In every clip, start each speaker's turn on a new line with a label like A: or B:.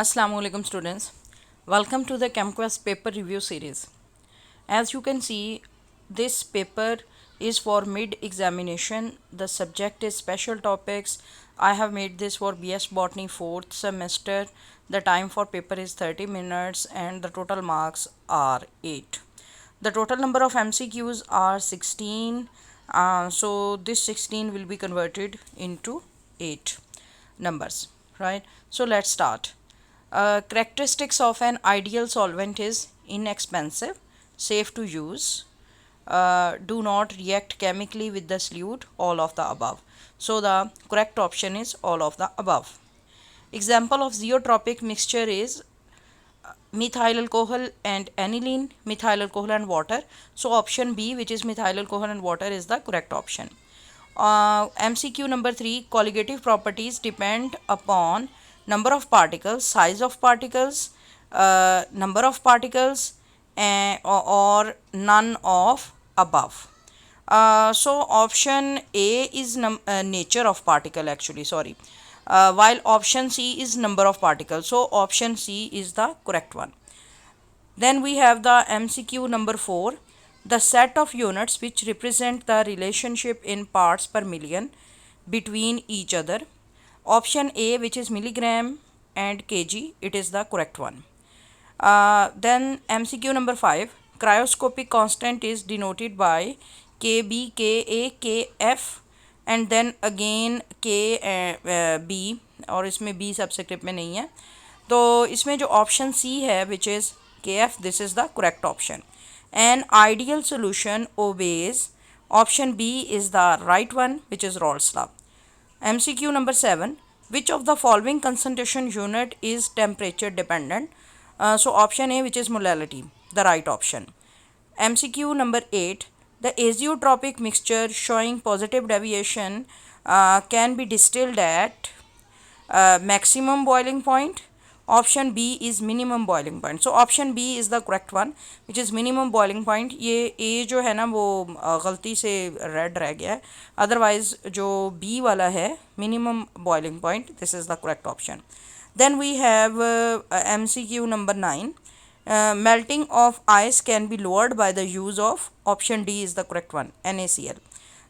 A: Assalamualaikum students. Welcome to the ChemQuest paper review series. As you can see, this paper is for mid examination. The subject is special topics. I have made this for BS Botany 4th semester. The time for paper is 30 minutes and the total marks are 8. The total number of MCQs are 16. So this 16 will be converted into 8 numbers, right? So let's start. Characteristics of an ideal solvent is inexpensive, safe to use, do not react chemically with the solute, all of the above. So the correct option is all of the above. Example of zeotropic mixture is methyl alcohol and aniline, methyl alcohol and water. So option B, which is methyl alcohol and water, is the correct option. MCQ number 3, colligative properties depend upon number of particles, size of particles, number of particles, or none of above. So option A is nature of particle, actually, sorry, while option C is number of particles. So option C is the correct one. Then we have the MCQ number 4, the set of units which represent the relationship in parts per million between each other. Option A, which is milligram and kg, it is the correct one. Then MCQ number 5, cryoscopic constant is denoted by KB, KA, KF and then again KB, और इसमें B subscript में नहीं है, तो इसमें जो option C है which is KF, this is the correct option. An ideal solution obeys option B is the right one, which is Raoult's law. MCQ number 7, which of the following concentration unit is temperature dependent? So option A, which is molality, the right option. MCQ number 8, the azeotropic mixture showing positive deviation can be distilled at maximum boiling point. Option B is minimum boiling point. So option B is the correct one, which is minimum boiling point. ये A जो है ना वो गलती से red रह गया है, अदरवाइज जो B वाला है minimum boiling point, this is the correct option. Then we have MCQ number 9. Melting of ice can be lowered by the use of option D is the correct one, NaCl.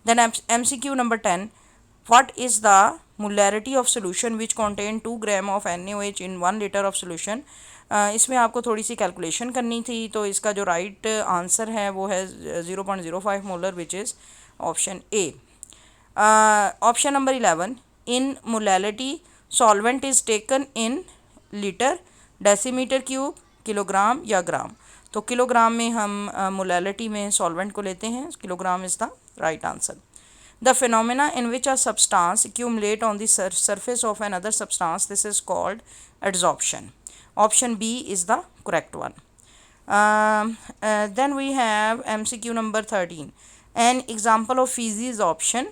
A: Then MCQ number 10, what is the molarity of solution which contain 2 gram of NaOH in 1 liter of solution? इसमें आपको थोड़ी सी calculation करनी थी, तो इसका जो right answer है वो है 0.05 molar, which is option A. Option number 11, in molality solvent is taken in litre, decimetre cube, kilogram या ग्राम. तो किलोग्राम में हम मोलैलिटी में सॉल्वेंट को लेते हैं, kilogram is the right answer. The phenomena in which a substance accumulate on the surface of another substance, this is called adsorption. Option B is the correct one. Then we have MCQ number 13. An example of feces option: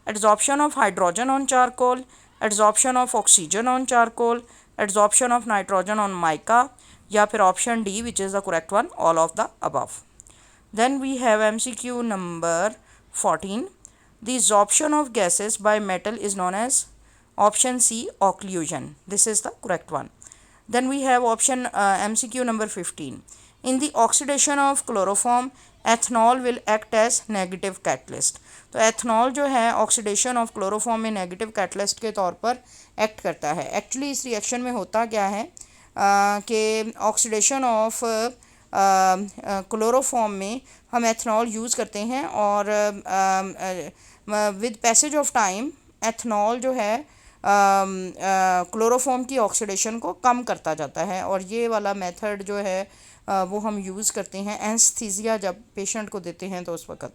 A: adsorption of hydrogen on charcoal, adsorption of oxygen on charcoal, adsorption of nitrogen on mica, या फिर option D, which is the correct one, all of the above. Then we have MCQ number 14. The absorption of gases by metal is known as option C, occlusion. This is the correct one. Then we have option MCQ number 15. In the oxidation of chloroform, ethanol will act as negative catalyst. तो ethanol जो है oxidation of chloroform में negative catalyst के तौर पर act करता है. Actually इस रिएक्शन में होता क्या है कि ऑक्सीडेशन ऑफ क्लोरोफॉर्म में हम एथनॉल यूज़ करते हैं और with passage of time ethanol जो है क्लोरोफॉर्म की ऑक्सीडेशन को कम करता जाता है, और ये वाला मेथड जो है वो हम यूज़ करते हैं एनेस्थीसिया जब पेशेंट को देते हैं तो उस वक्त.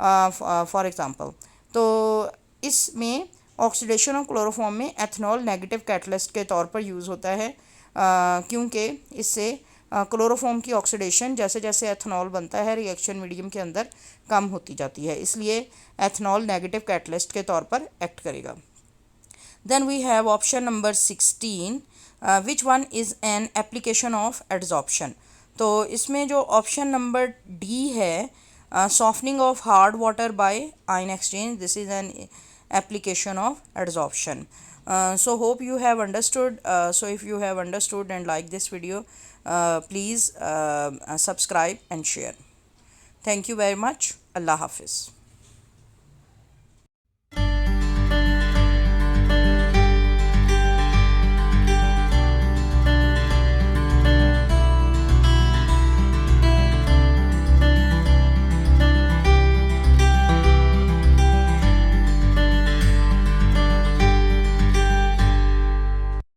A: फॉर एग्ज़ाम्पल, तो इसमें ऑक्सीडेशन ऑफ क्लोरोफॉर्म में एथनॉल नेगेटिव कैटलिस्ट के तौर पर यूज़ होता है, क्योंकि इससे क्लोरोफॉर्म की ऑक्सीडेशन जैसे जैसे एथनॉल बनता है रिएक्शन मीडियम के अंदर कम होती जाती है, इसलिए एथनॉल नेगेटिव कैटलिस्ट के तौर पर एक्ट करेगा. Then we have option number 16, which one is an application of adsorption. तो इसमें जो ऑप्शन नंबर डी है, softening of hard water by ion exchange, this is an application of adsorption. So hope you have understood. So if you have understood and like this video, please subscribe and share. Thank you very much. Allah Hafiz.